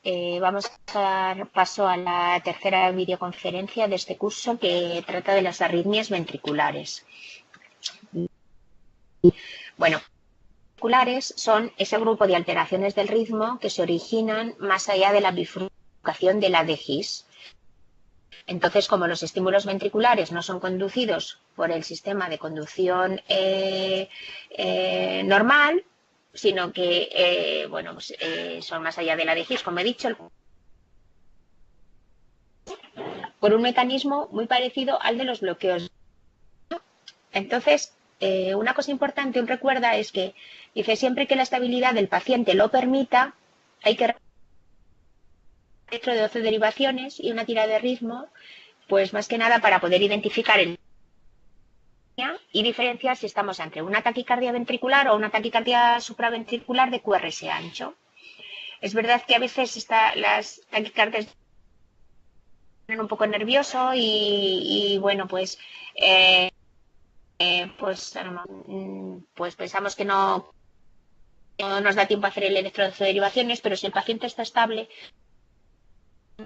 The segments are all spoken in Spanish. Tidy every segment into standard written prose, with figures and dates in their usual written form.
Vamos a dar paso a la tercera videoconferencia de este curso que trata de las arritmias ventriculares. Bueno, ventriculares son ese grupo de alteraciones del ritmo que se originan más allá de la bifurcación de la DGIS. Entonces, como los estímulos ventriculares no son conducidos por el sistema de conducción normal, sino que son más allá de la DGIS, como he dicho, por un mecanismo muy parecido al de los bloqueos. Entonces, una cosa importante, un recuerda, es que dice siempre que la estabilidad del paciente lo permita, hay que dentro de 12 derivaciones y una tira de ritmo, pues más que nada para poder identificar el y diferenciar si estamos ante una taquicardia ventricular o una taquicardia supraventricular de QRS ancho. Es verdad que a veces las taquicardias ponen un poco nervioso y bueno, pues pensamos que no nos da tiempo a hacer el electroderivaciones, pero si el paciente está estable,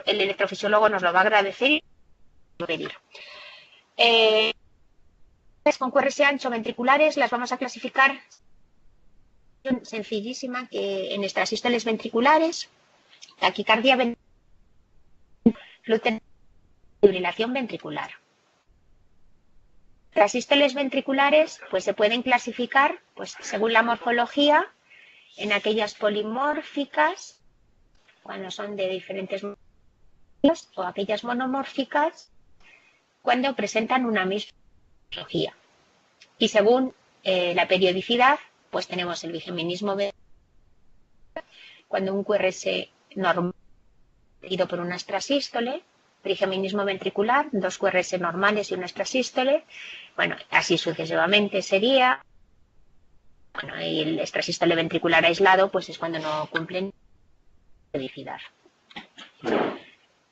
el electrofisiólogo nos lo va a agradecer y va a pedir. Con QRS ancho ventriculares las vamos a clasificar sencillísima que en extrasístoles ventriculares, taquicardia ventricular, fibrilación ventricular. Las sístoles ventriculares pues se pueden clasificar pues según la morfología en aquellas polimórficas cuando son de diferentes o aquellas monomórficas cuando presentan una misma morfología. Y según la periodicidad pues tenemos el bigeminismo cuando un QRS normal seguido por una extrasístole, trigeminismo ventricular, 2 QRS normales y una extrasístole, bueno, así sucesivamente sería, bueno, y el extrasístole ventricular aislado, pues es cuando no cumplen periodicidad.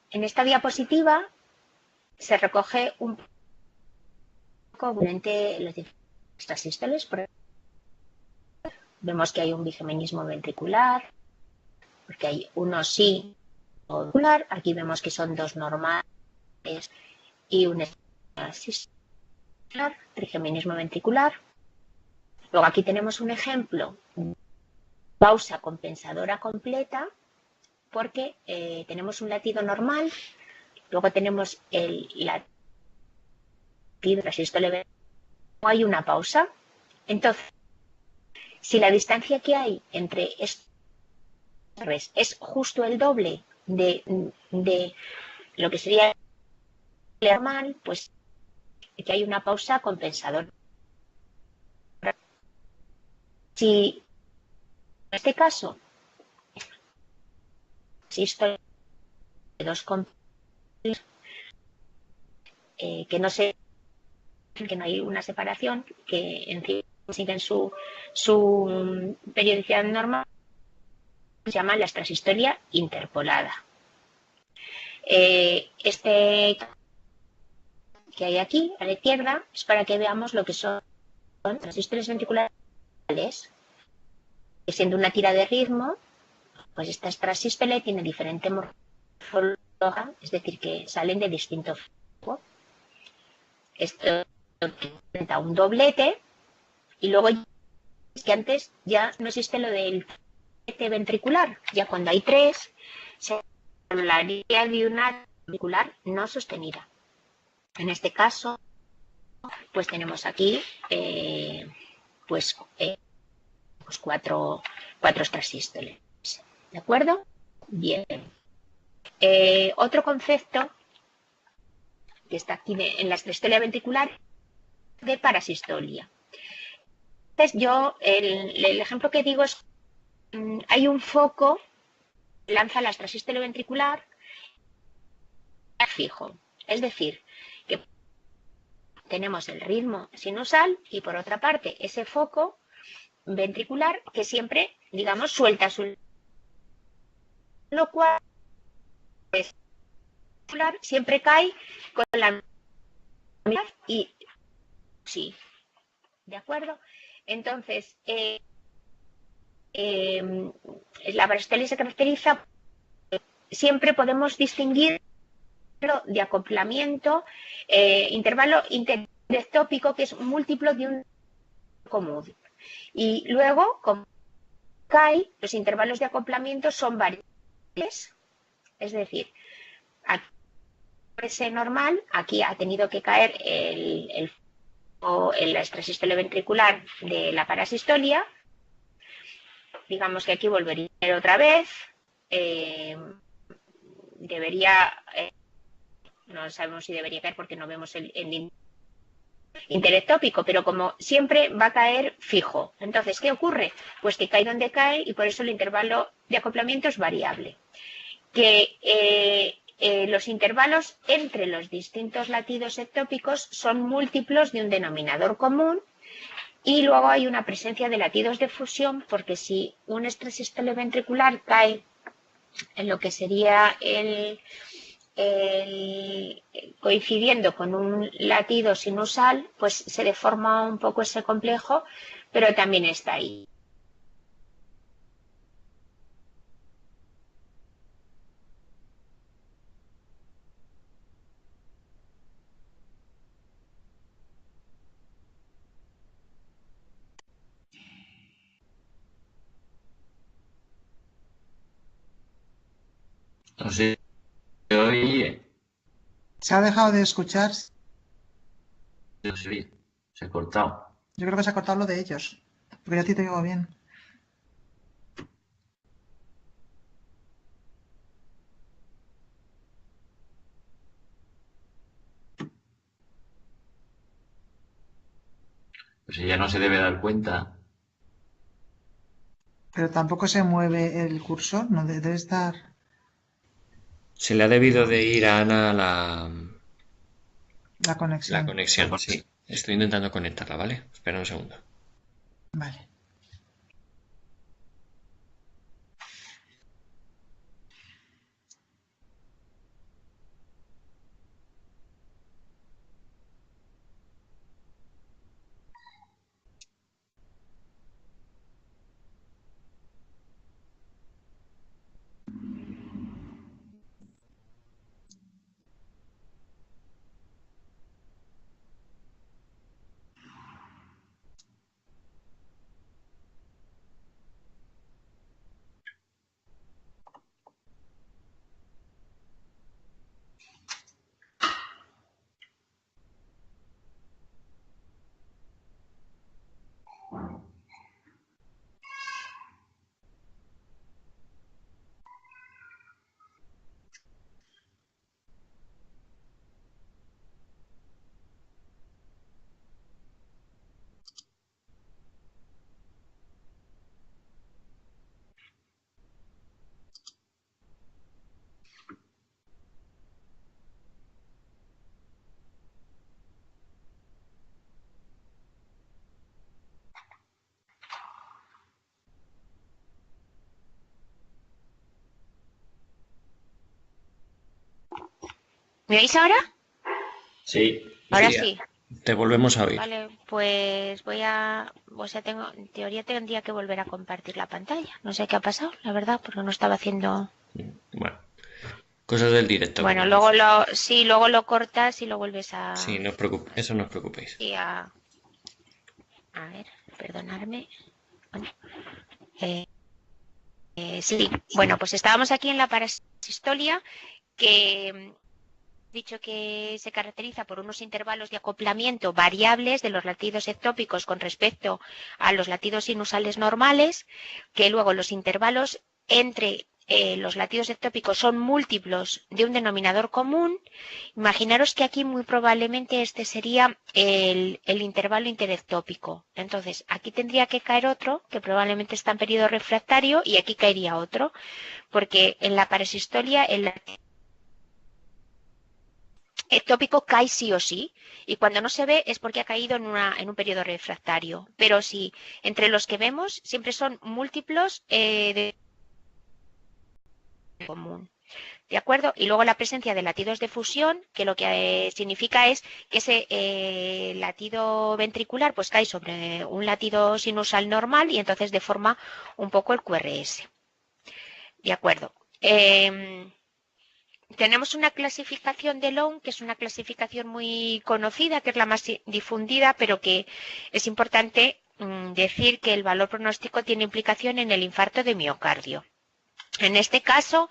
En esta diapositiva se recoge un poco durante los extrasístoles, vemos que hay un bigeminismo ventricular, porque hay uno sí ventricular, aquí vemos que son 2 normales y un extrasístole, trigeminismo ventricular. Luego aquí tenemos un ejemplo, pausa compensadora completa, porque tenemos un latido normal, luego tenemos el latido transistor, hay una pausa. Entonces, si la distancia que hay entre estos es justo el doble de lo que sería normal, pues que hay una pausa compensadora. Si en este caso existe dos que no se que no hay una separación, que en fin siguen su periodicidad normal, se llama la extrasistolia interpolada. Este que hay aquí a la izquierda es para que veamos lo que son transistores ventriculares, que siendo una tira de ritmo, pues esta extrasístole tiene diferente morfología, es decir, que salen de distinto foco. Esto presenta un doblete y luego es que antes ya no existe lo del doblete ventricular, ya cuando hay 3 se hablaría de una ventricular no sostenida. En este caso, pues tenemos aquí pues cuatro extrasístoles. ¿De acuerdo? Bien. Otro concepto que está aquí en la extrasistolia ventricular de parasistolia. Entonces yo, el ejemplo que digo es, hay un foco, lanza la extrasístole ventricular fijo. Es decir, que tenemos el ritmo sinusal y por otra parte ese foco ventricular que siempre, digamos, suelta su... Lo cual siempre cae con la mitad y sí, ¿de acuerdo? Entonces, la parasistolia se caracteriza por siempre podemos distinguir de acoplamiento, intervalo interectópico, que es múltiplo de un común. Y luego, como cae, los intervalos de acoplamiento son variables, es decir, aquí es normal, aquí ha tenido que caer la extrasístole ventricular de la parasistolia. Digamos que aquí volvería a ir otra vez. No sabemos si debería caer porque no vemos el interectópico, pero como siempre va a caer fijo. Entonces, ¿qué ocurre? Pues que cae donde cae y por eso el intervalo de acoplamiento es variable. Que los intervalos entre los distintos latidos ectópicos son múltiplos de un denominador común. Y luego hay una presencia de latidos de fusión, porque si un extrasístole ventricular cae en lo que sería coincidiendo con un latido sinusal, pues se deforma un poco ese complejo, pero también está ahí. No sé, se oye. Se ha dejado de escuchar. Se ha cortado. Yo creo que se ha cortado lo de ellos. Porque yo a ti te oigo bien. Pues ella no se debe dar cuenta. Pero tampoco se mueve el cursor, no debe estar. Se le ha debido de ir a Ana la La conexión. conexión, sí. Estoy intentando conectarla, ¿vale? Espera un segundo. Vale. ¿Me oís ahora? Sí. Ahora Sí, sí. te volvemos a oír. Vale, pues en teoría tendría que volver a compartir la pantalla. No sé qué ha pasado, la verdad, porque no estaba haciendo. Bueno, cosas del directo. Bueno, como luego dices. luego lo cortas y lo vuelves a. Sí, eso no os preocupéis. Y a ver, perdonadme. Bueno, sí, bueno, pues estábamos aquí en la parasistolia, que dicho que se caracteriza por unos intervalos de acoplamiento variables de los latidos ectópicos con respecto a los latidos sinusales normales, que luego los intervalos entre los latidos ectópicos son múltiplos de un denominador común. Imaginaros que aquí muy probablemente este sería el intervalo interectópico. Entonces, aquí tendría que caer otro, que probablemente está en periodo refractario, y aquí caería otro, porque en la parasistolia el ectópico cae sí o sí, y cuando no se ve es porque ha caído en un periodo refractario. Pero sí, entre los que vemos siempre son múltiplos de común. ¿De acuerdo? Y luego la presencia de latidos de fusión, que lo que significa es que ese latido ventricular pues cae sobre un latido sinusal normal y entonces deforma un poco el QRS. ¿De acuerdo? tenemos una clasificación de Lown, que es una clasificación muy conocida, que es la más difundida, pero que es importante decir que el valor pronóstico tiene implicación en el infarto de miocardio. En este caso,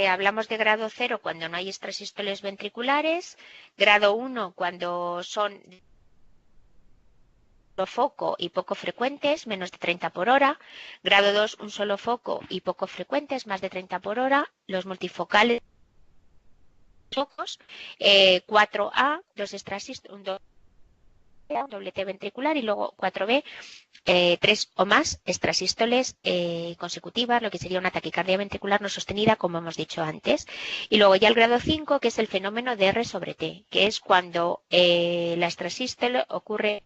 hablamos de grado 0 cuando no hay extrasístoles ventriculares, grado 1 cuando son solo foco y poco frecuentes, menos de 30 por hora, grado 2 un solo foco y poco frecuentes, más de 30 por hora, los multifocales focos, 4A, dos extrasístoles, un doblete ventricular y luego 4B, 3 o más extrasístoles consecutivas, lo que sería una taquicardia ventricular no sostenida, como hemos dicho antes. Y luego ya el grado 5, que es el fenómeno de R sobre T, que es cuando la extrasístole ocurre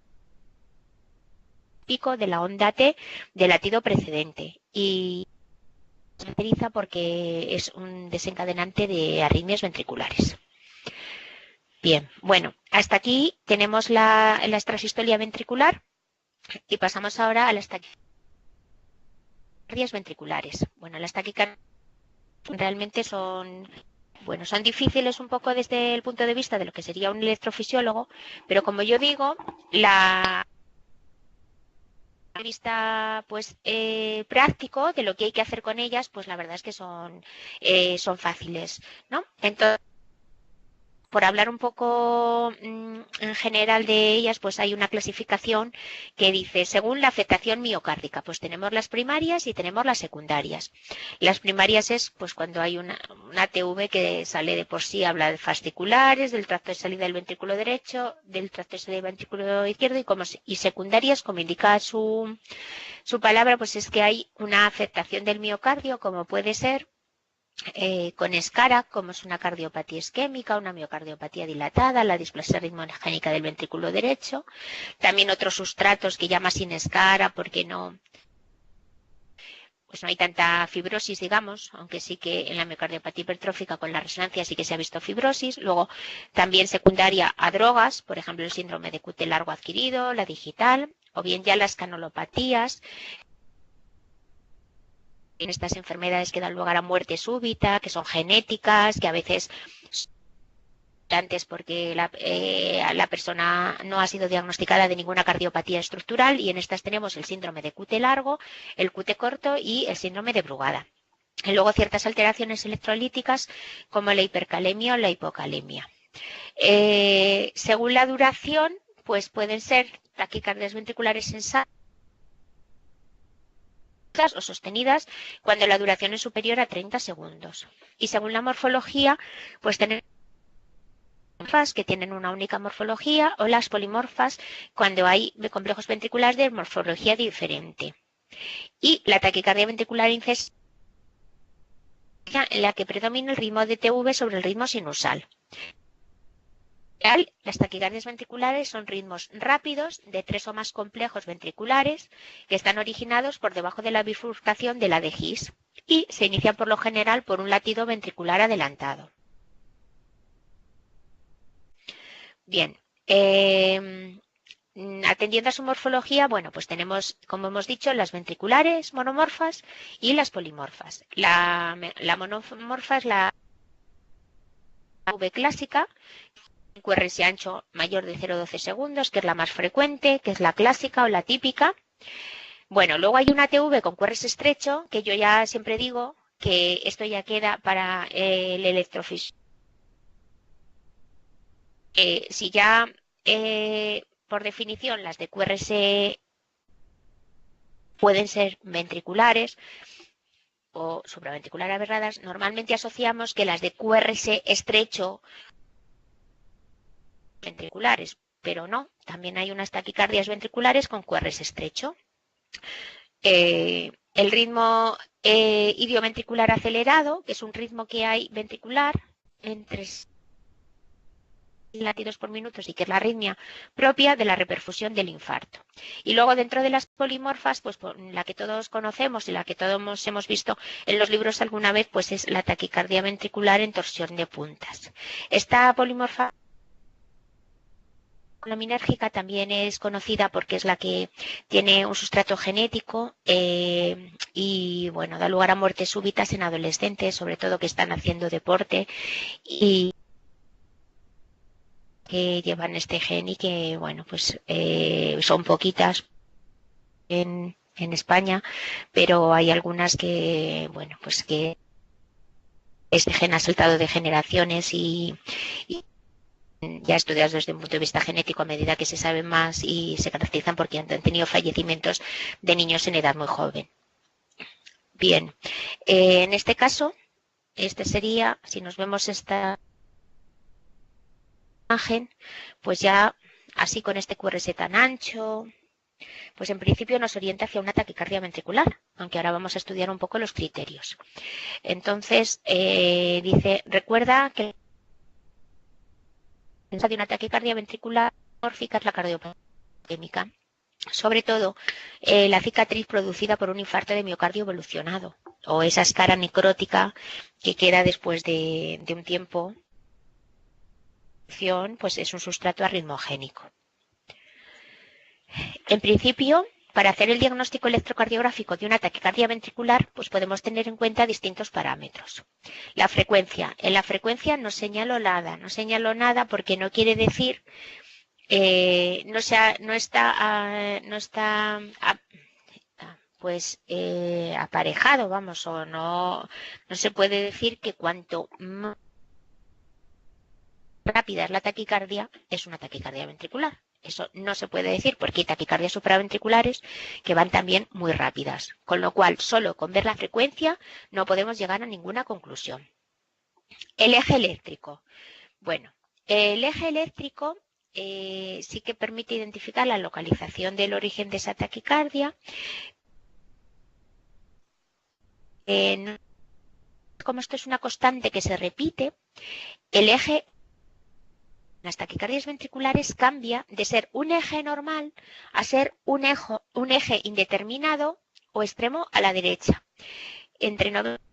pico de la onda T del latido precedente y se caracteriza porque es un desencadenante de arritmias ventriculares. Bien, bueno, hasta aquí tenemos la extrasistolia ventricular y pasamos ahora a las taquicardias ventriculares. Bueno, las taquicardias realmente son difíciles un poco desde el punto de vista de lo que sería un electrofisiólogo, pero como yo digo, la vista práctico de lo que hay que hacer con ellas, pues la verdad es que son fáciles, ¿no? Entonces, por hablar un poco en general de ellas, pues hay una clasificación que dice, según la afectación miocárdica, pues tenemos las primarias y tenemos las secundarias. Las primarias es pues cuando hay una ATV que sale de por sí, habla de fasciculares, del tracto de salida del ventrículo derecho, del tracto de salida del ventrículo izquierdo y secundarias, como indica su palabra, pues es que hay una afectación del miocardio, como puede ser con escara, como es una cardiopatía isquémica, una miocardiopatía dilatada, la displasia ritmogénica del ventrículo derecho, también otros sustratos que llama sin escara porque no hay tanta fibrosis, digamos, aunque sí que en la miocardiopatía hipertrófica con la resonancia sí que se ha visto fibrosis. Luego también secundaria a drogas, por ejemplo el síndrome de QT largo adquirido, la digital, o bien ya las canolopatías, en estas enfermedades que dan lugar a muerte súbita, que son genéticas, que a veces antes porque la persona no ha sido diagnosticada de ninguna cardiopatía estructural, y en estas tenemos el síndrome de QT largo, el QT corto y el síndrome de Brugada. Y luego ciertas alteraciones electrolíticas como la hipercalemia o la hipocalemia. Según la duración, pues pueden ser taquicardias ventriculares sensatas o sostenidas cuando la duración es superior a 30 segundos. Y según la morfología, pues tenemos que tienen una única morfología o las polimorfas cuando hay complejos ventriculares de morfología diferente. Y la taquicardia ventricular incesiva, en la que predomina el ritmo de TV sobre el ritmo sinusal. Las taquicardias ventriculares son ritmos rápidos de 3 o más complejos ventriculares que están originados por debajo de la bifurcación de la de His y se inician por lo general por un latido ventricular adelantado. Bien, atendiendo a su morfología, bueno, pues tenemos, como hemos dicho, las ventriculares monomorfas y las polimorfas. La monomorfa es la V clásica, QRS ancho mayor de 0,12 segundos, que es la más frecuente, que es la clásica o la típica. Bueno, luego hay una ATV con QRS estrecho, que yo ya siempre digo que esto ya queda para el electrofisiólogo. Si ya, por definición, las de QRS pueden ser ventriculares o supraventricular aberradas, normalmente asociamos que las de QRS estrecho ventriculares, pero no, también hay unas taquicardias ventriculares con QRS estrecho. El ritmo idioventricular acelerado, que es un ritmo que hay ventricular entre latidos por minuto y que es la arritmia propia de la reperfusión del infarto. Y luego dentro de las polimorfas, pues la que todos conocemos y la que todos hemos visto en los libros alguna vez, pues es la taquicardia ventricular en torsión de puntas. Esta polimorfa dopaminérgica también es conocida porque es la que tiene un sustrato genético y bueno, da lugar a muertes súbitas en adolescentes, sobre todo que están haciendo deporte y que llevan este gen y que bueno, pues son poquitas en España, pero hay algunas que bueno, pues que este gen ha saltado de generaciones y ya estudiados desde un punto de vista genético a medida que se sabe más y se caracterizan porque han tenido fallecimientos de niños en edad muy joven. Bien, en este caso, este sería, si nos vemos esta imagen, pues ya así con este QRS tan ancho, pues en principio nos orienta hacia una taquicardia ventricular, aunque ahora vamos a estudiar un poco los criterios. Entonces, dice, recuerda que de una taquicardia ventricular mórfica es la cardiopatémica, sobre todo la cicatriz producida por un infarto de miocardio evolucionado o esa escara necrótica que queda después de un tiempo, pues es un sustrato arritmogénico. En principio, para hacer el diagnóstico electrocardiográfico de una taquicardia ventricular, pues podemos tener en cuenta distintos parámetros. La frecuencia. En la frecuencia no señalo nada porque no quiere decir, no está pues aparejado, vamos, o no se puede decir que cuanto más rápida es la taquicardia, es una taquicardia ventricular. Eso no se puede decir porque hay taquicardias supraventriculares que van también muy rápidas. Con lo cual, solo con ver la frecuencia no podemos llegar a ninguna conclusión. El eje eléctrico. Bueno, el eje eléctrico sí que permite identificar la localización del origen de esa taquicardia. Como esto es una constante que se repite, el eje las taquicardias ventriculares cambia de ser un eje normal a ser un eje indeterminado o extremo a la derecha, entre 90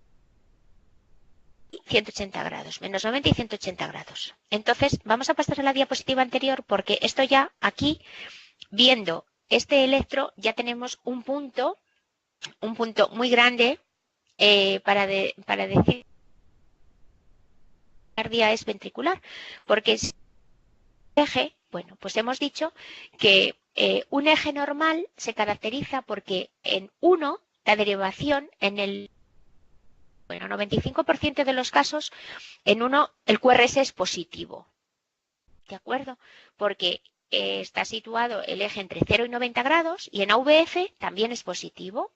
y 180 grados, menos 90 y 180 grados. Entonces, vamos a pasar a la diapositiva anterior porque esto ya aquí, viendo este electro, ya tenemos un punto muy grande para decir que la taquicardia es ventricular, porque eje, bueno, pues hemos dicho que un eje normal se caracteriza porque en uno, la derivación en el 95% de los casos, en uno el QRS es positivo. ¿De acuerdo? Porque está situado el eje entre 0 y 90 grados y en AVF también es positivo.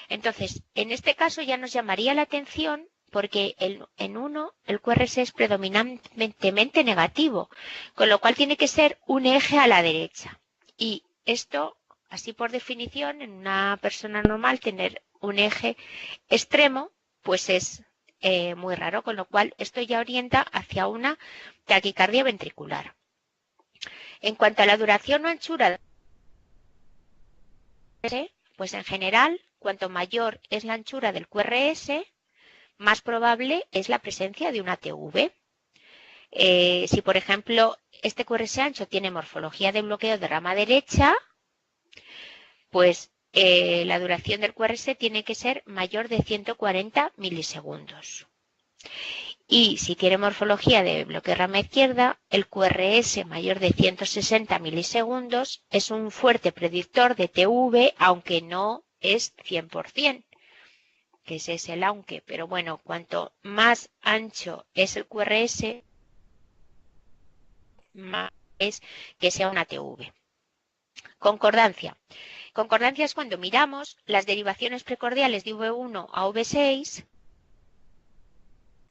Entonces, en este caso ya nos llamaría la atención porque en uno el QRS es predominantemente negativo, con lo cual tiene que ser un eje a la derecha. Y esto, así por definición, en una persona normal tener un eje extremo, pues es muy raro, con lo cual esto ya orienta hacia una taquicardia ventricular. En cuanto a la duración o anchura, pues en general, cuanto mayor es la anchura del QRS, más probable es la presencia de una TV. Si, por ejemplo, este QRS ancho tiene morfología de bloqueo de rama derecha, pues la duración del QRS tiene que ser mayor de 140 milisegundos. Y si tiene morfología de bloqueo de rama izquierda, el QRS mayor de 160 milisegundos es un fuerte predictor de TV, aunque no es 100%. Que ese es el aunque, pero bueno, cuanto más ancho es el QRS, más es que sea una TV. Concordancia. Concordancia es cuando miramos las derivaciones precordiales de V1 a V6.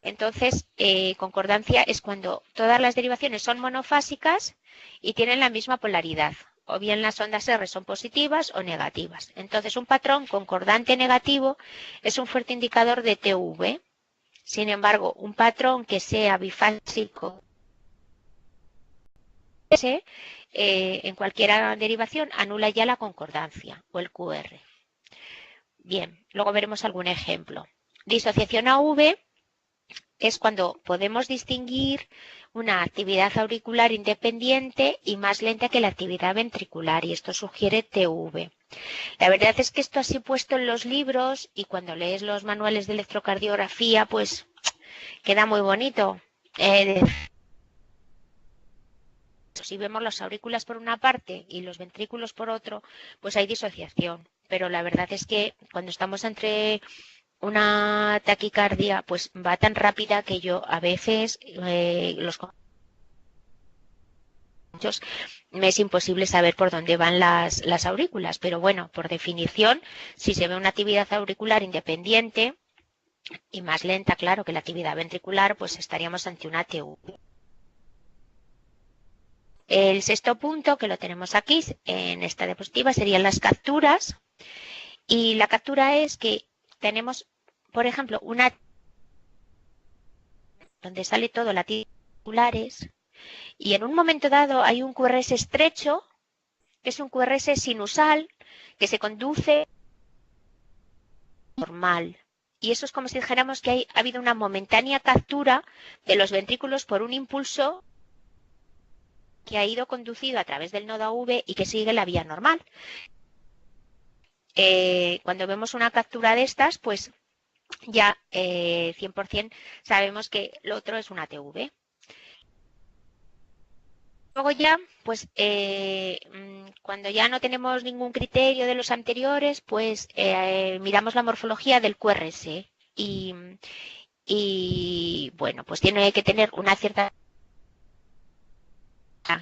Entonces, concordancia es cuando todas las derivaciones son monofásicas y tienen la misma polaridad. O bien las ondas R son positivas o negativas. Entonces, un patrón concordante negativo es un fuerte indicador de TV. Sin embargo, un patrón que sea bifásico en cualquier derivación anula ya la concordancia o el QR. Bien, luego veremos algún ejemplo. Disociación AV es cuando podemos distinguir una actividad auricular independiente y más lenta que la actividad ventricular, y esto sugiere TV. La verdad es que esto así puesto en los libros y cuando lees los manuales de electrocardiografía, pues queda muy bonito. Si vemos los aurículas por una parte y los ventrículos por otro, pues hay disociación. Pero la verdad es que cuando estamos entre una taquicardia, pues va tan rápida que yo a veces me es imposible saber por dónde van las aurículas. Pero bueno, por definición, si se ve una actividad auricular independiente y más lenta, claro, que la actividad ventricular, pues estaríamos ante una TV. El sexto punto, que lo tenemos aquí en esta diapositiva, serían las capturas. Y la captura es que tenemos, por ejemplo, una donde sale todo latidos auriculares y en un momento dado hay un QRS estrecho, que es un QRS sinusal, que se conduce normal. Y eso es como si dijéramos que ha habido una momentánea captura de los ventrículos por un impulso que ha ido conducido a través del nodo AV y que sigue la vía normal. Cuando vemos una captura de estas, pues ya 100% sabemos que lo otro es una TV. Luego ya, pues cuando ya no tenemos ningún criterio de los anteriores, pues miramos la morfología del QRS y bueno, pues tiene que tener una cierta,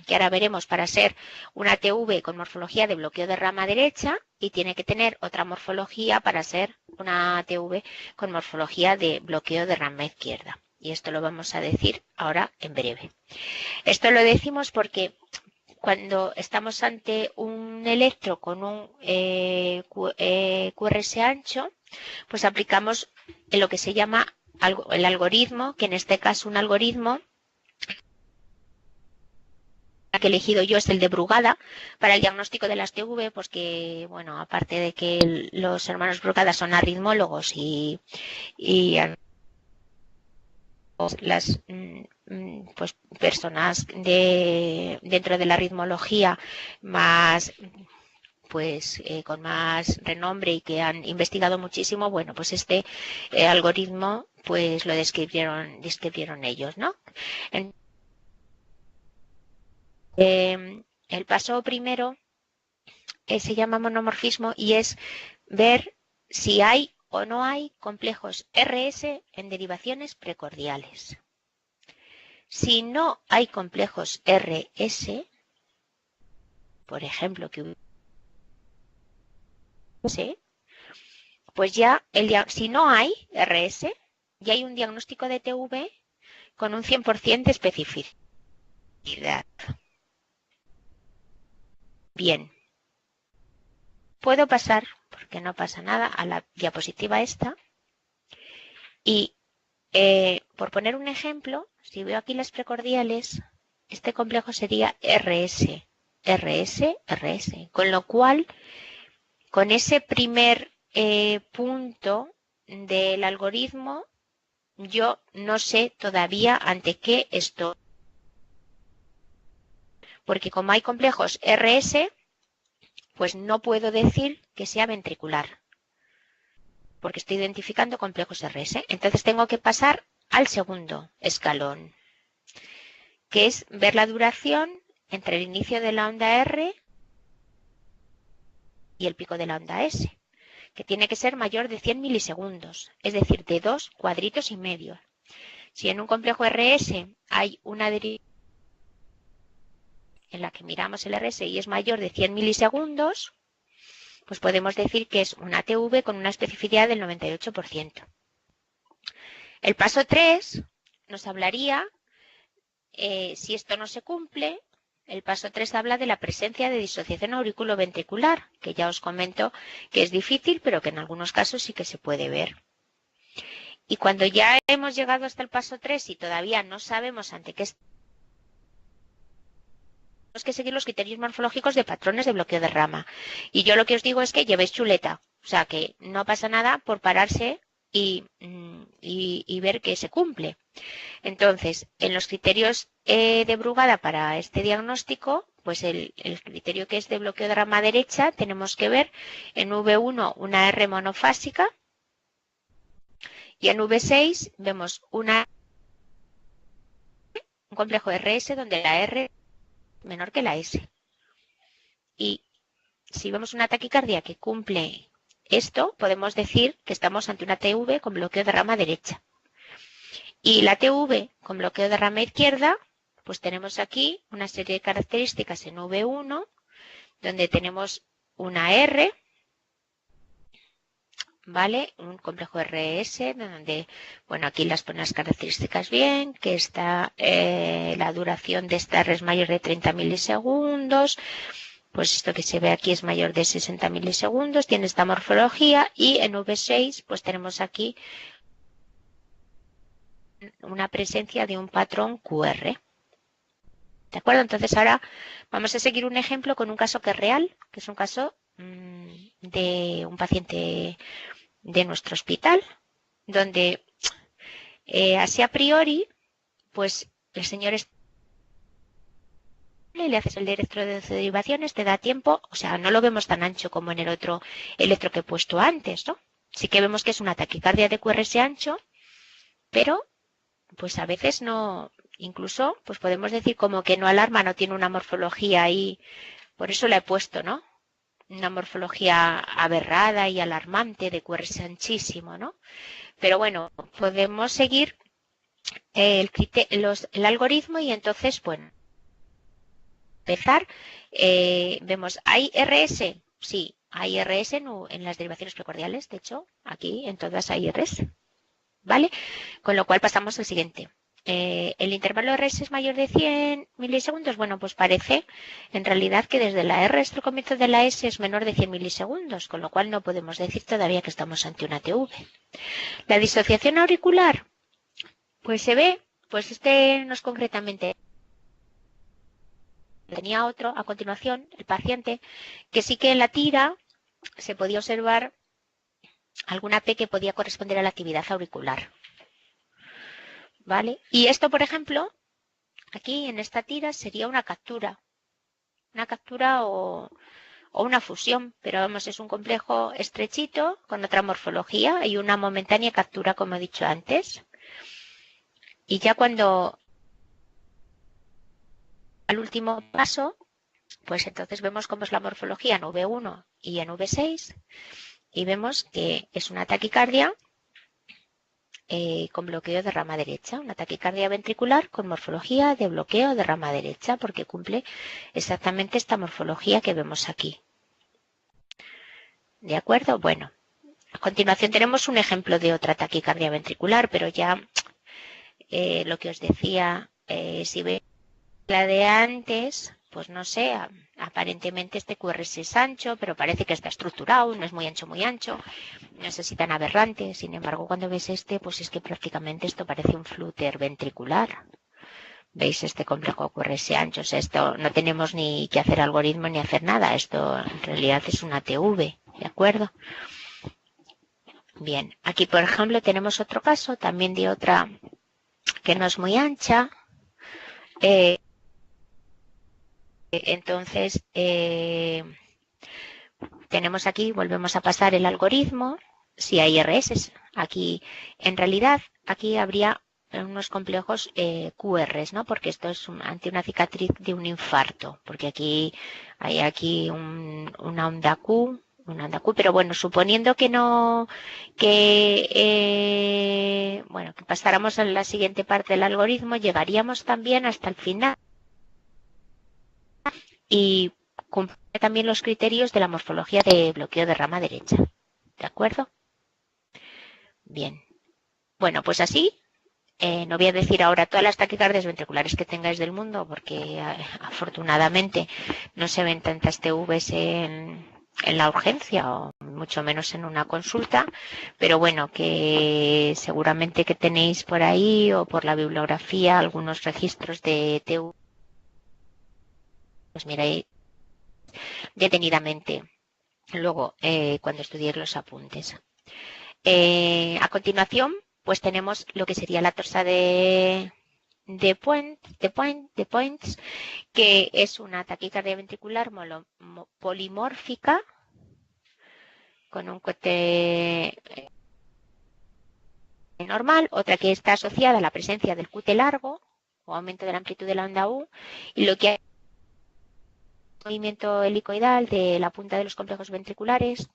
que ahora veremos, para ser una TV con morfología de bloqueo de rama derecha, y tiene que tener otra morfología para ser una TV con morfología de bloqueo de rama izquierda. Y esto lo vamos a decir ahora en breve. Esto lo decimos porque cuando estamos ante un electro con un QRS ancho, pues aplicamos lo que se llama el algoritmo, que en este caso un algoritmo que he elegido yo es el de Brugada para el diagnóstico de las TV, pues que, bueno, aparte de que los hermanos Brugada son aritmólogos y las pues personas dentro de la ritmología más pues con más renombre y que han investigado muchísimo, bueno, pues este algoritmo pues lo describieron ellos, ¿no? El paso primero se llama monomorfismo y es ver si hay o no hay complejos RS en derivaciones precordiales. Si no hay complejos RS, por ejemplo, que pues ya si no hay RS, ya hay un diagnóstico de TV con un 100% de especificidad. Bien, puedo pasar, porque no pasa nada, a la diapositiva esta. Y por poner un ejemplo, si veo aquí las precordiales, este complejo sería RS, RS, RS. Con lo cual, con ese primer punto del algoritmo, yo no sé todavía ante qué estoy. Porque como hay complejos RS, pues no puedo decir que sea ventricular, porque estoy identificando complejos RS. Entonces tengo que pasar al segundo escalón, que es ver la duración entre el inicio de la onda R y el pico de la onda S, que tiene que ser mayor de 100 milisegundos, es decir, de 2 cuadritos y medio. Si en un complejo RS hay una derivación en la que miramos el RS y es mayor de 100 milisegundos, pues podemos decir que es una TV con una especificidad del 98%. El paso 3 nos hablaría, si esto no se cumple, el paso 3 habla de la presencia de disociación auriculoventricular, que ya os comento que es difícil, pero que en algunos casos sí que se puede ver. Y cuando ya hemos llegado hasta el paso 3 y todavía no sabemos ante qué tenemos que seguir los criterios morfológicos de patrones de bloqueo de rama. Y yo lo que os digo es que llevéis chuleta. O sea, que no pasa nada por pararse y ver que se cumple. Entonces, en los criterios de Brugada para este diagnóstico, pues el criterio que es de bloqueo de rama derecha, tenemos que ver en V1 una R monofásica y en V6 vemos un complejo RS donde la R es menor que la S. Y si vemos una taquicardia que cumple esto, podemos decir que estamos ante una TV con bloqueo de rama derecha. Y la TV con bloqueo de rama izquierda, pues tenemos aquí una serie de características en V1, donde tenemos una R, ¿vale? Un complejo RS, donde, bueno, aquí las ponen las características bien, que está la duración de esta R es mayor de 30 milisegundos, pues esto que se ve aquí es mayor de 60 milisegundos, tiene esta morfología, y en V6 pues tenemos aquí una presencia de un patrón QR. ¿De acuerdo? Entonces ahora vamos a seguir un ejemplo con un caso que es real, que es un caso de un paciente de nuestro hospital, donde así a priori, pues el señor le haces el electroderivaciones, te da tiempo, o sea, no lo vemos tan ancho como en el otro electro que he puesto antes, ¿no? Sí que vemos que es una taquicardia de QRS ancho, pero pues a veces no, incluso pues podemos decir como que no alarma, no tiene una morfología ahí, por eso la he puesto, ¿no? Una morfología aberrada y alarmante de QRS anchísimo, ¿no? Pero bueno, podemos seguir el algoritmo y entonces, bueno, empezar, vemos, ¿hay RS? Sí, hay RS en las derivaciones precordiales, de hecho, aquí en todas hay RS, ¿vale? Con lo cual pasamos al siguiente. ¿El intervalo RS es mayor de 100 milisegundos? Bueno, pues parece en realidad que desde la R hasta el comienzo de la S es menor de 100 milisegundos, con lo cual no podemos decir todavía que estamos ante una TV. La disociación auricular, pues se ve, pues este no es concretamente. Tenía otro, a continuación, el paciente, que sí que en la tira se podía observar alguna P que podía corresponder a la actividad auricular. ¿Vale? Y esto, por ejemplo, aquí en esta tira sería una captura o una fusión, pero vamos, es un complejo estrechito con otra morfología y una momentánea captura, como he dicho antes. Y ya cuando al último paso, pues entonces vemos cómo es la morfología en V1 y en V6 y vemos que es una taquicardia con bloqueo de rama derecha, una taquicardia ventricular con morfología de bloqueo de rama derecha, porque cumple exactamente esta morfología que vemos aquí. ¿De acuerdo? Bueno, a continuación tenemos un ejemplo de otra taquicardia ventricular, pero ya lo que os decía, si veis la de antes, pues no sé, aparentemente este QRS es ancho, pero parece que está estructurado, no es muy ancho, no sé si tan aberrante. Sin embargo, cuando ves este, pues es que prácticamente esto parece un flúter ventricular. ¿Veis este complejo QRS ancho? O sea, esto no tenemos ni que hacer algoritmo ni hacer nada. Esto en realidad es una TV, ¿de acuerdo? Bien, aquí por ejemplo tenemos otro caso también de otra que no es muy ancha. Entonces, tenemos aquí, volvemos a pasar el algoritmo, si hay RS. Aquí, en realidad, aquí habría unos complejos QRs, ¿no? Porque esto es ante una cicatriz de un infarto, porque aquí hay aquí una onda Q, pero bueno, suponiendo que no, bueno, que pasáramos a la siguiente parte del algoritmo, llegaríamos también hasta el final y cumple también los criterios de la morfología de bloqueo de rama derecha. ¿De acuerdo? Bien. Bueno, pues así, no voy a decir ahora todas las taquicardias ventriculares que tengáis del mundo, porque afortunadamente no se ven tantas TVs en la urgencia o mucho menos en una consulta, pero bueno, que seguramente que tenéis por ahí o por la bibliografía algunos registros de TV. Pues miráis detenidamente luego cuando estudiéis los apuntes. A continuación, pues tenemos lo que sería la torsa de Points, que es una taquicardia ventricular polimórfica con un cote normal, otra que está asociada a la presencia del QT largo o aumento de la amplitud de la onda U, y lo que hay movimiento helicoidal de la punta de los complejos ventriculares,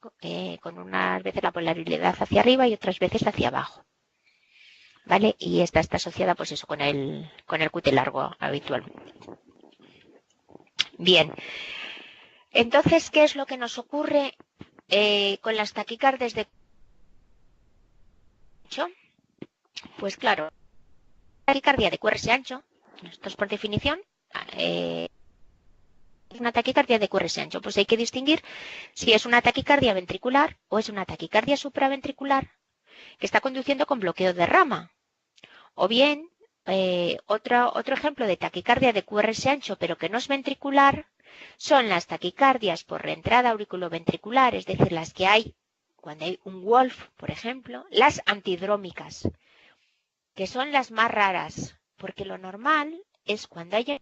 con unas veces la polaridad hacia arriba y otras veces hacia abajo. ¿Vale? Y esta está asociada, pues eso, con el QT largo habitualmente. Bien. Entonces, ¿qué es lo que nos ocurre con las taquicardias de ancho? Pues claro, taquicardia de QRS ancho, esto es por definición, una taquicardia de QRS ancho, pues hay que distinguir si es una taquicardia ventricular o es una taquicardia supraventricular que está conduciendo con bloqueo de rama. O bien, otro ejemplo de taquicardia de QRS ancho pero que no es ventricular son las taquicardias por reentrada auriculoventricular, es decir, las que hay cuando hay un Wolf, por ejemplo, las antidrómicas, que son las más raras, porque lo normal es cuando hay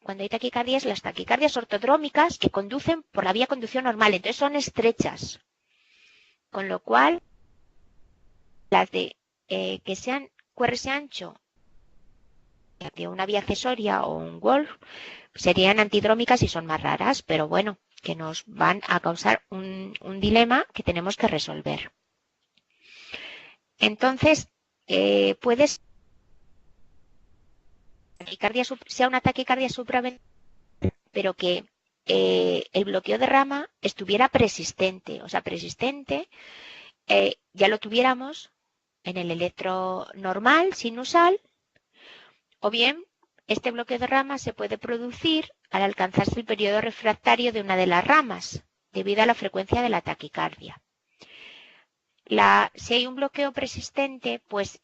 cuando hay taquicardias, las taquicardias ortodrómicas que conducen por la vía conducción normal, entonces son estrechas. Con lo cual, las de que sean QRS ancho de una vía accesoria o un Wolf serían antidrómicas y son más raras, pero bueno, que nos van a causar un dilema que tenemos que resolver. Entonces, puedes sea una taquicardia supraventricular, pero que el bloqueo de rama estuviera persistente. O sea, persistente ya lo tuviéramos en el electro normal, sinusal, o bien este bloqueo de rama se puede producir al alcanzarse el periodo refractario de una de las ramas, debido a la frecuencia de la taquicardia. Si hay un bloqueo persistente, pues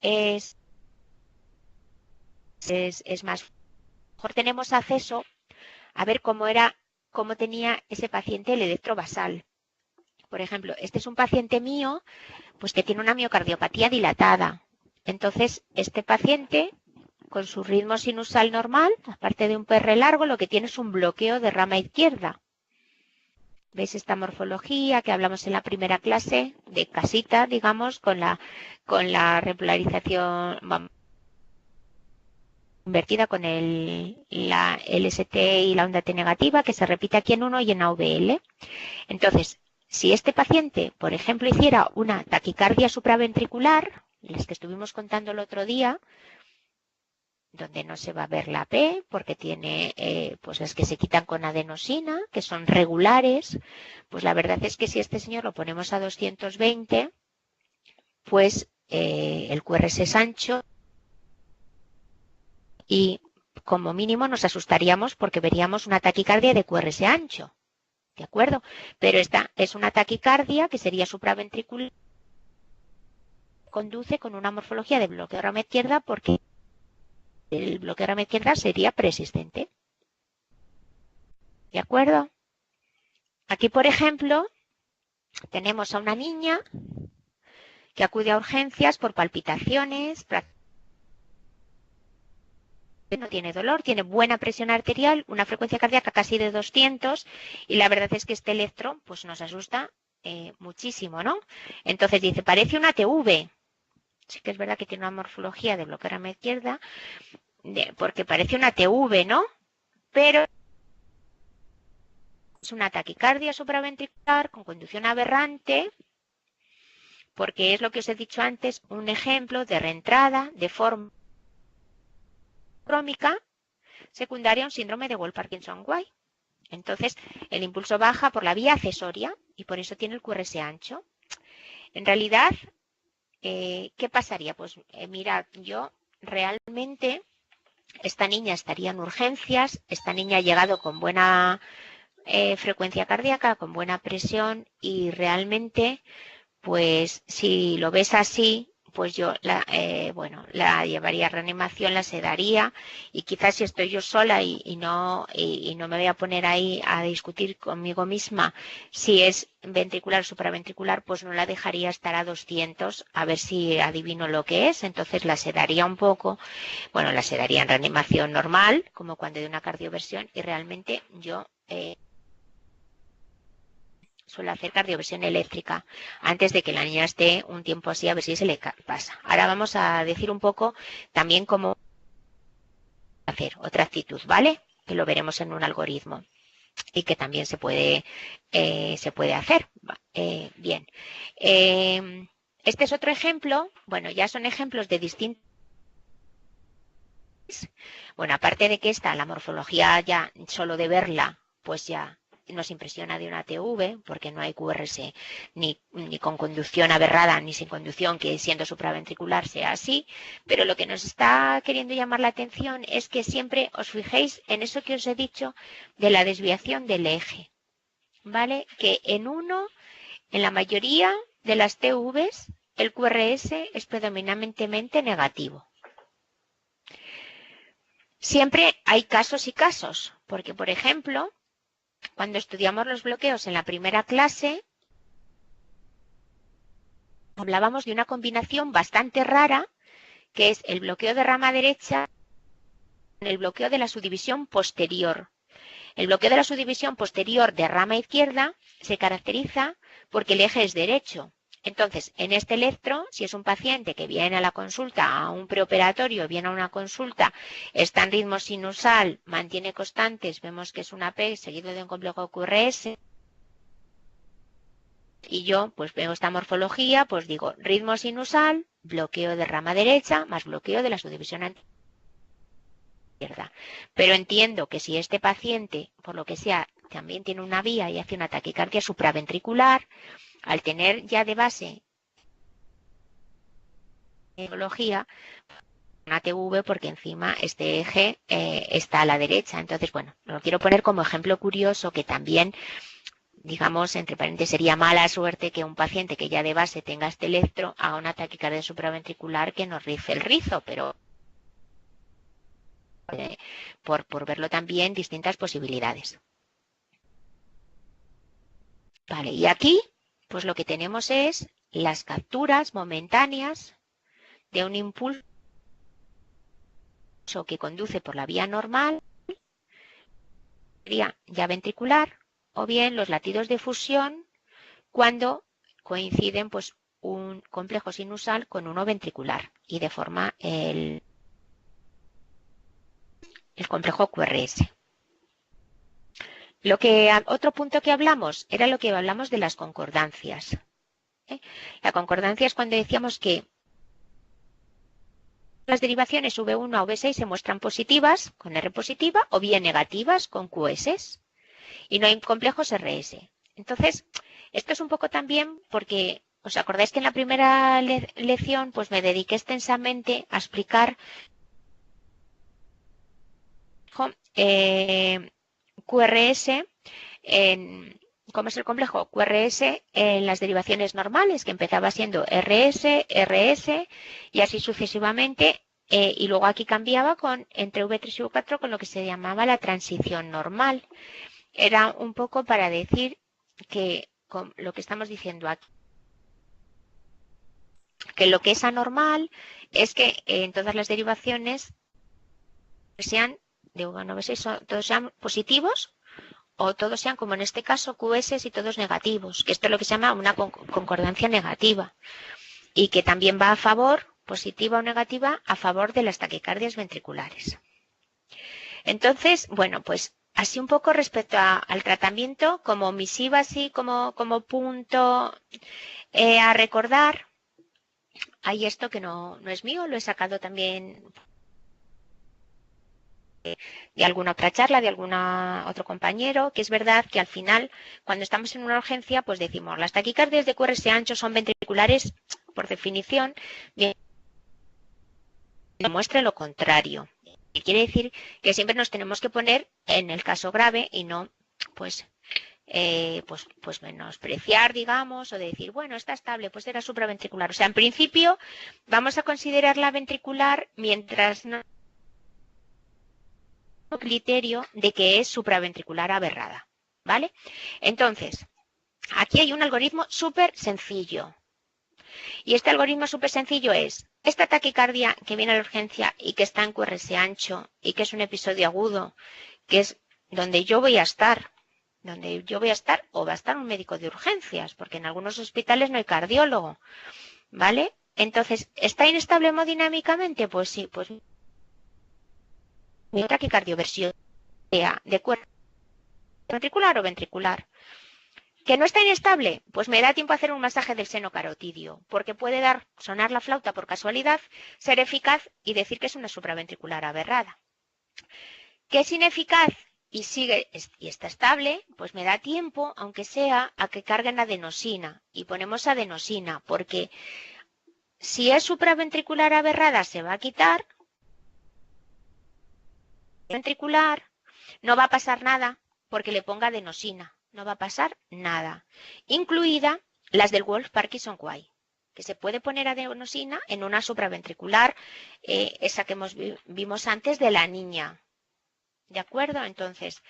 es más. Mejor tenemos acceso a ver cómo tenía ese paciente el electro basal. Por ejemplo, este es un paciente mío, pues que tiene una miocardiopatía dilatada. Entonces, este paciente, con su ritmo sinusal normal, aparte de un PR largo, lo que tiene es un bloqueo de rama izquierda. ¿Veis esta morfología que hablamos en la primera clase de casita, digamos, con la repolarización invertida con la LST y la onda T negativa, que se repite aquí en 1 y en AVL? Entonces, si este paciente, por ejemplo, hiciera una taquicardia supraventricular, las que estuvimos contando el otro día, donde no se va a ver la P, porque tiene pues las que se quitan con adenosina, que son regulares, pues la verdad es que si este señor lo ponemos a 220, pues el QRS es ancho y como mínimo nos asustaríamos porque veríamos una taquicardia de QRS ancho, ¿de acuerdo? Pero esta es una taquicardia que sería supraventricular, conduce con una morfología de bloqueo de rama izquierda porque el bloqueo de rama izquierda sería persistente. ¿De acuerdo? Aquí, por ejemplo, tenemos a una niña que acude a urgencias por palpitaciones, no tiene dolor, tiene buena presión arterial, una frecuencia cardíaca casi de 200 y la verdad es que este electro pues nos asusta muchísimo, ¿no? Entonces dice, parece una TV. Sí que es verdad que tiene una morfología de bloqueo de rama izquierda, porque parece una TV, ¿no? Pero es una taquicardia supraventricular con conducción aberrante, porque es lo que os he dicho antes, un ejemplo de reentrada de forma crómica secundaria a un síndrome de Wolff-Parkinson-White. Entonces, el impulso baja por la vía accesoria y por eso tiene el QRS ancho. En realidad, ¿qué pasaría? Pues mirad, yo realmente esta niña estaría en urgencias, esta niña ha llegado con buena frecuencia cardíaca, con buena presión y realmente, pues si lo ves así, pues yo la llevaría a reanimación, la sedaría, y quizás si estoy yo sola y no me voy a poner ahí a discutir conmigo misma si es ventricular o supraventricular, pues no la dejaría estar a 200 a ver si adivino lo que es. Entonces la sedaría un poco, bueno, la sedaría en reanimación normal, como cuando de una cardioversión, y realmente yo suelo hacer cardioversión eléctrica antes de que la niña esté un tiempo así, a ver si se le pasa. Ahora vamos a decir un poco también cómo hacer otra actitud, ¿vale? Que lo veremos en un algoritmo y que también se puede hacer. Bien. Este es otro ejemplo. Bueno, ya son ejemplos de distintos. Bueno, aparte de que la morfología ya solo de verla, pues ya nos impresiona de una TV, porque no hay QRS ni con conducción aberrada ni sin conducción, que siendo supraventricular sea así, pero lo que nos está queriendo llamar la atención es que siempre os fijéis en eso que os he dicho de la desviación del eje, ¿vale? Que en la mayoría de las TVs el QRS es predominantemente negativo. Siempre hay casos y casos, porque por ejemplo, cuando estudiamos los bloqueos en la primera clase, hablábamos de una combinación bastante rara, que es el bloqueo de rama derecha con el bloqueo de la subdivisión posterior. El bloqueo de la subdivisión posterior de rama izquierda se caracteriza porque el eje es derecho. Entonces, en este electro, si es un paciente que viene a la consulta, a un preoperatorio, viene a una consulta, está en ritmo sinusal, mantiene constantes, vemos que es una P seguido de un complejo QRS, y yo pues veo esta morfología, pues digo ritmo sinusal, bloqueo de rama derecha, más bloqueo de la subdivisión izquierda. Pero entiendo que si este paciente, por lo que sea, también tiene una vía y hace una taquicardia supraventricular, al tener ya de base una TV, porque encima este eje está a la derecha. Entonces, bueno, lo quiero poner como ejemplo curioso, que también, digamos, entre paréntesis, sería mala suerte que un paciente que ya de base tenga este electro haga una taquicardia supraventricular que nos rice el rizo, pero por verlo también distintas posibilidades. Vale, y aquí pues lo que tenemos es las capturas momentáneas de un impulso que conduce por la vía normal, ya ventricular, o bien los latidos de fusión cuando coinciden pues un complejo sinusal con uno ventricular y deforma el complejo QRS. Otro punto que hablamos era lo que hablamos de las concordancias. La concordancia es cuando decíamos que las derivaciones V1 a V6 se muestran positivas con R positiva o bien negativas con QS y no hay complejos RS. Entonces, esto es un poco también porque os acordáis que en la primera lección pues me dediqué extensamente a explicar QRS cómo es el complejo QRS en las derivaciones normales, que empezaba siendo RS, RS y así sucesivamente, y luego aquí cambiaba entre V3 y V4 con lo que se llamaba la transición normal. Era un poco para decir que con lo que estamos diciendo aquí, que lo que es anormal es que en todas las derivaciones sean de V1 a V6, todos sean positivos, o todos sean, como en este caso, QS y todos negativos, que esto es lo que se llama una concordancia negativa, y que también va a favor, positiva o negativa, a favor de las taquicardias ventriculares. Entonces, bueno, pues así un poco respecto al tratamiento, como misiva, así como punto a recordar, hay esto que no es mío, lo he sacado también de alguna otra charla, de algún otro compañero, que es verdad que al final, cuando estamos en una urgencia, pues decimos, las taquicardias de QRS ancho son ventriculares, por definición, bien, demuestre lo contrario. Y quiere decir que siempre nos tenemos que poner en el caso grave y no, pues, pues menospreciar, digamos, o de decir, bueno, está estable, pues era supraventricular. O sea, en principio vamos a considerar la ventricular mientras no hay criterio de que es supraventricular aberrada, ¿vale? Entonces, aquí hay un algoritmo súper sencillo. Y este algoritmo súper sencillo es, esta taquicardia que viene a la urgencia y que está en QRS ancho y que es un episodio agudo, que es donde yo voy a estar, o va a estar un médico de urgencias, porque en algunos hospitales no hay cardiólogo, ¿vale? Entonces, ¿está inestable hemodinámicamente? Pues sí, pues mi taquicardioversión sea de cuerpo ventricular o ventricular. ¿Que no está inestable? Pues me da tiempo a hacer un masaje del seno carotidio, porque puede sonar la flauta por casualidad, ser eficaz y decir que es una supraventricular aberrada. ¿Que es ineficaz y sigue y está estable? Pues me da tiempo, aunque sea, a que carguen adenosina. Y ponemos adenosina, porque si es supraventricular aberrada se va a quitar. Ventricular, no va a pasar nada porque le ponga adenosina. No va a pasar nada, incluida las del Wolff-Parkinson-White, que se puede poner adenosina en una supraventricular, esa que vimos antes de la niña. ¿De acuerdo? Entonces,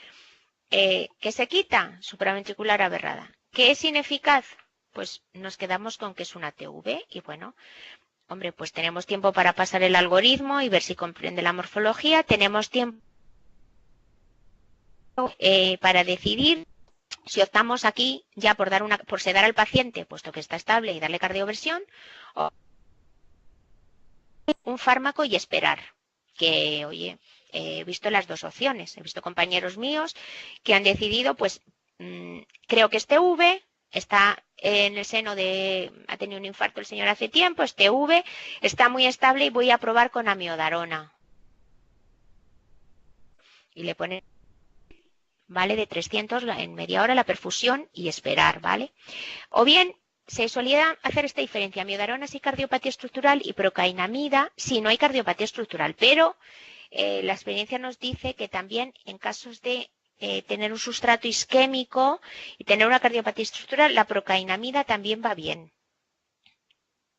¿qué se quita? Supraventricular aberrada. ¿Qué es ineficaz? Pues nos quedamos con que es una TV y bueno, hombre, pues tenemos tiempo para pasar el algoritmo y ver si comprende la morfología. Tenemos tiempo para decidir si optamos aquí ya por sedar al paciente, puesto que está estable, y darle cardioversión, o un fármaco y esperar. Que, oye, he visto las dos opciones. He visto compañeros míos que han decidido, pues, creo que es TV, está en el seno ha tenido un infarto el señor hace tiempo, es TV, está muy estable y voy a probar con amiodarona. Y le ponen, ¿vale? De 300 en media hora la perfusión y esperar, ¿vale? O bien, se solía hacer esta diferencia, amiodarona si cardiopatía estructural y procainamida si no hay cardiopatía estructural, pero la experiencia nos dice que también en casos de tener un sustrato isquémico y tener una cardiopatía estructural, la procainamida también va bien,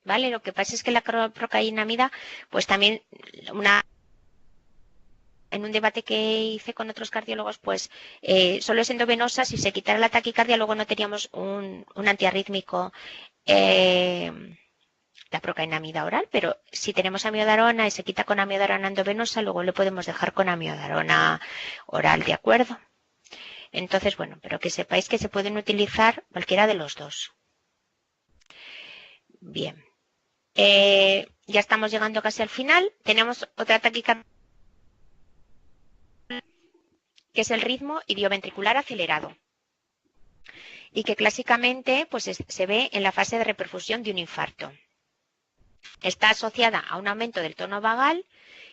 ¿vale? Lo que pasa es que la procainamida, pues también en un debate que hice con otros cardiólogos, pues solo es endovenosa, si se quitara la taquicardia luego no teníamos un antiarrítmico, la procainamida oral, pero si tenemos amiodarona y se quita con amiodarona endovenosa, luego le podemos dejar con amiodarona oral, ¿de acuerdo? Entonces, bueno, pero que sepáis que se pueden utilizar cualquiera de los dos. Bien. Ya estamos llegando casi al final. Tenemos otra taquicardia, que es el ritmo idioventricular acelerado y que clásicamente pues, se ve en la fase de reperfusión de un infarto. Está asociada a un aumento del tono vagal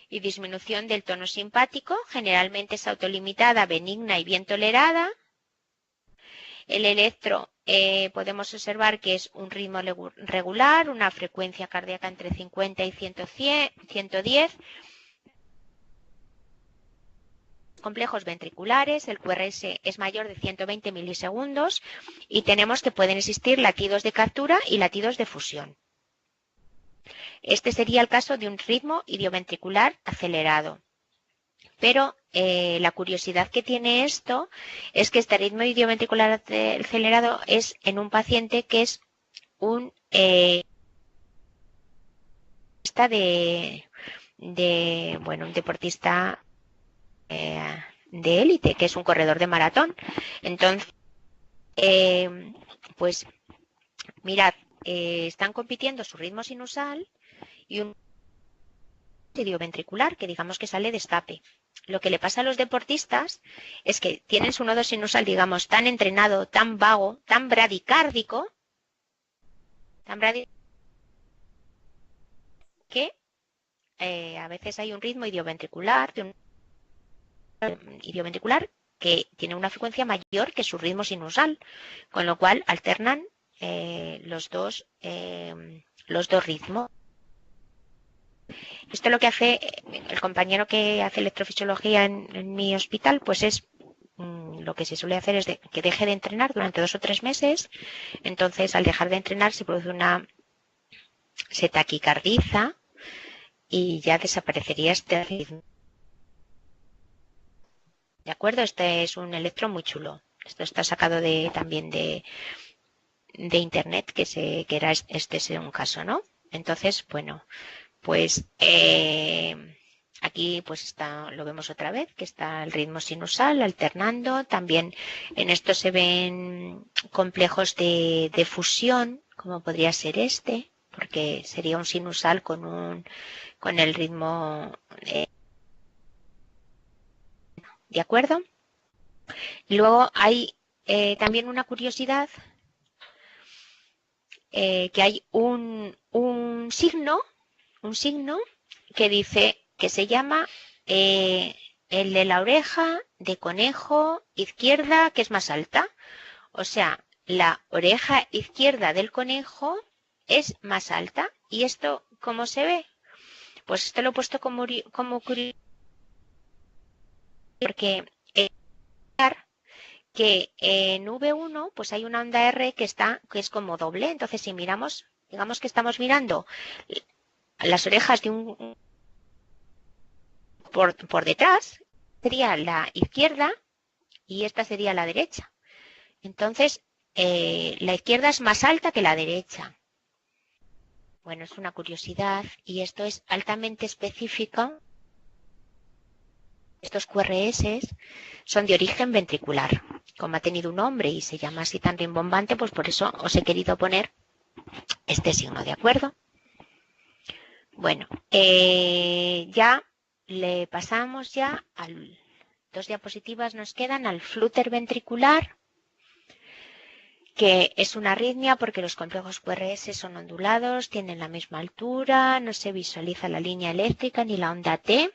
y disminución del tono simpático, generalmente es autolimitada, benigna y bien tolerada. El electro podemos observar que es un ritmo regular, una frecuencia cardíaca entre 50 y 110, complejos ventriculares, el QRS es mayor de 120 milisegundos y tenemos que pueden existir latidos de captura y latidos de fusión. Este sería el caso de un ritmo idioventricular acelerado. Pero la curiosidad que tiene esto es que este ritmo idioventricular acelerado es en un paciente que es un un deportista de élite, que es un corredor de maratón. Entonces, pues mirad, están compitiendo su ritmo sinusal y un idioventricular que digamos que sale de escape. Lo que le pasa a los deportistas es que tienen su nodo sinusal, digamos, tan entrenado, tan vago, tan bradicárdico, que a veces hay un ritmo idioventricular, que tiene una frecuencia mayor que su ritmo sinusal, con lo cual alternan los dos ritmos. Esto lo que hace el compañero que hace electrofisiología en mi hospital, pues es lo que se suele hacer es que deje de entrenar durante 2 o 3 meses. Entonces, al dejar de entrenar se produce se taquicardiza y ya desaparecería este ritmo. ¿De acuerdo? Este es un electro muy chulo. Esto está sacado también de internet, que era este es un caso, ¿no? Entonces, bueno, pues aquí pues lo vemos otra vez, que está el ritmo sinusal alternando. También en esto se ven complejos de fusión, como podría ser este, porque sería un sinusal con el ritmo, ¿de acuerdo? Y luego hay también una curiosidad, que hay un signo que dice que se llama el de la oreja de conejo izquierda, que es más alta. O sea, la oreja izquierda del conejo es más alta. ¿Y esto cómo se ve? Pues esto lo he puesto como curioso, porque que en V1 pues hay una onda R que es como doble. Entonces, si miramos, digamos que estamos mirando las orejas de por detrás, sería la izquierda y esta sería la derecha. Entonces, la izquierda es más alta que la derecha. Bueno, es una curiosidad y esto es altamente específico. Estos QRS son de origen ventricular. Como ha tenido un nombre y se llama así tan rimbombante, pues por eso os he querido poner este signo, ¿de acuerdo? Bueno, ya le pasamos ya al 2 diapositivas nos quedan al flúter ventricular, que es una arritmia porque los complejos QRS son ondulados, tienen la misma altura, no se visualiza la línea eléctrica ni la onda T.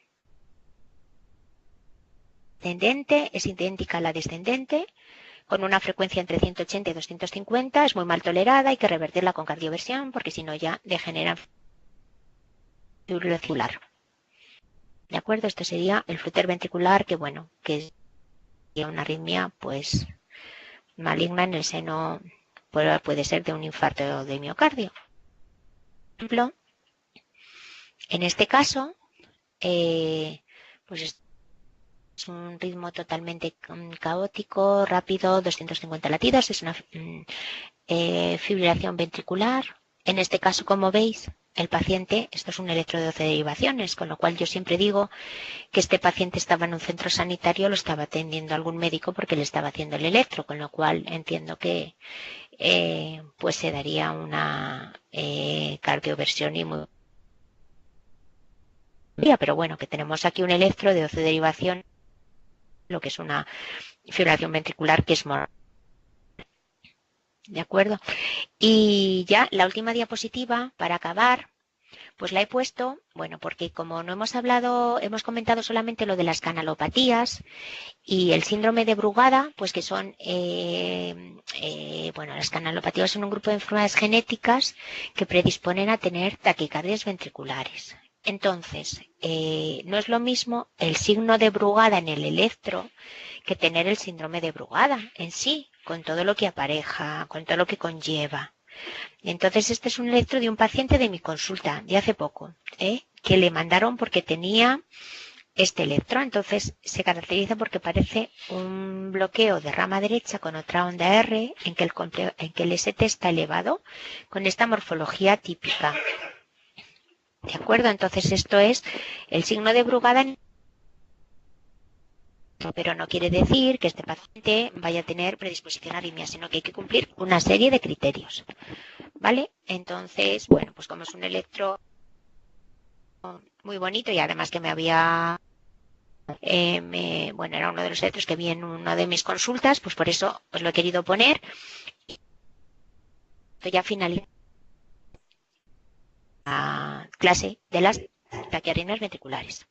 Ascendente es idéntica a la descendente, con una frecuencia entre 180 y 250, es muy mal tolerada, hay que revertirla con cardioversión porque si no ya degenera ventricular. ¿De acuerdo? Esto sería el flúter ventricular, que bueno, que es una arritmia pues maligna en el seno, puede ser de un infarto de miocardio. Por ejemplo, en este caso, pues es un ritmo totalmente caótico, rápido, 250 latidos, es una fibrilación ventricular. En este caso, como veis, el paciente, esto es un electro de 12 derivaciones, con lo cual yo siempre digo que este paciente estaba en un centro sanitario, lo estaba atendiendo algún médico porque le estaba haciendo el electro, con lo cual entiendo que pues se daría una cardioversión y muy... Pero bueno, que tenemos aquí un electro de 12 derivaciones, lo que es una fibrilación ventricular que es mortal. ¿De acuerdo? Y ya la última diapositiva, para acabar, pues la he puesto, bueno, porque como no hemos comentado solamente lo de las canalopatías y el síndrome de Brugada, pues que son, bueno, las canalopatías son un grupo de enfermedades genéticas que predisponen a tener taquicardias ventriculares. Entonces, no es lo mismo el signo de Brugada en el electro que tener el síndrome de Brugada en sí, con todo lo que apareja, con todo lo que conlleva. Entonces, este es un electro de un paciente de mi consulta de hace poco, que le mandaron porque tenía este electro. Entonces, se caracteriza porque parece un bloqueo de rama derecha con otra onda R en que el ST está elevado, con esta morfología típica. ¿De acuerdo? Entonces, esto es el signo de Brugada. Pero no quiere decir que este paciente vaya a tener predisposición a arritmia, sino que hay que cumplir una serie de criterios. ¿Vale? Entonces, bueno, pues como es un electro muy bonito y además que me había... bueno, era uno de los electros que vi en una de mis consultas, pues por eso os lo he querido poner. Estoy ya finalizando la clase de las taquiarritmias ventriculares.